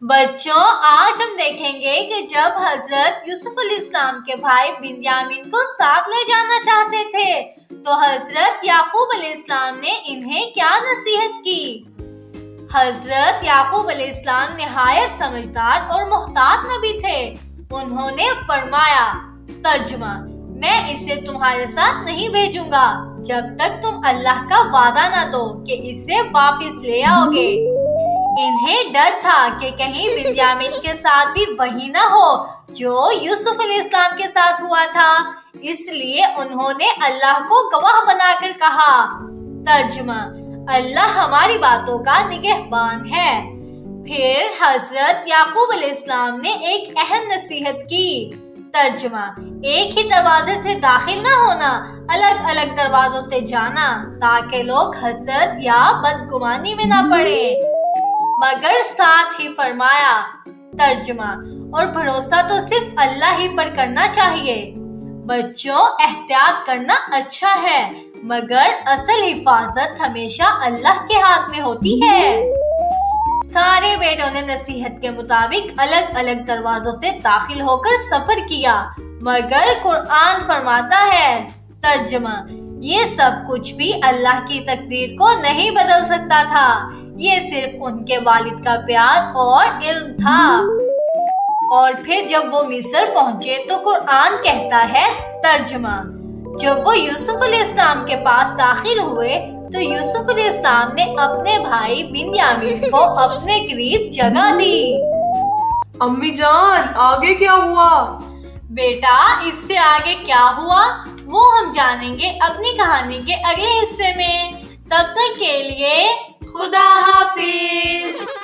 بچوں، آج ہم دیکھیں گے کہ جب حضرت یوسف علیہ السلام کے بھائی بنیامین کو ساتھ لے جانا چاہتے تھے تو حضرت یعقوب علیہ السلام نے انہیں کیا نصیحت کی۔ حضرت یعقوب علیہ السلام نہایت سمجھدار اور محتاط نبی تھے۔ انہوں نے فرمایا، ترجمہ: میں اسے تمہارے ساتھ نہیں بھیجوں گا جب تک تم اللہ کا وعدہ نہ دو کہ اسے واپس لے آؤ گے۔ انہیں ڈر تھا کہ کہیں بنیامین کے ساتھ بھی وہی نہ ہو جو یوسف علیہ السلام کے ساتھ ہوا تھا، اس لیے انہوں نے اللہ کو گواہ بنا کر کہا۔ ترجمہ: اللہ ہماری باتوں کا نگہبان ہے۔ پھر حضرت یعقوب علیہ السلام نے ایک اہم نصیحت کی۔ ترجمہ: ایک ہی دروازے سے داخل نہ ہونا، الگ الگ دروازوں سے جانا تاکہ لوگ حسد یا بدگمانی میں نہ پڑیں، مگر ساتھ ہی فرمایا۔ ترجمہ: اور بھروسہ تو صرف اللہ ہی پر کرنا چاہیے۔ بچوں، احتیاط کرنا اچھا ہے مگر اصل حفاظت ہمیشہ اللہ کے ہاتھ میں ہوتی ہے۔ سارے بیٹوں نے نصیحت کے مطابق الگ الگ دروازوں سے داخل ہو کر سفر کیا، مگر قرآن فرماتا ہے۔ ترجمہ: یہ سب کچھ بھی اللہ کی تقدیر کو نہیں بدل سکتا تھا، یہ صرف ان کے والد کا پیار اور علم تھا۔ اور پھر جب وہ مصر پہنچے تو قرآن کہتا ہے۔ ترجمہ: جب وہ یوسف علیہ السلام کے پاس داخل ہوئے تو یوسف علیہ السلام نے اپنے بھائی بنیامین کو اپنے قریب جگہ دی۔ امی جان، آگے کیا ہوا؟ بیٹا، اس سے آگے کیا ہوا وہ ہم جانیں گے اپنی کہانی کے اگلے حصے میں۔ تب تک کے لیے خدا حافظ۔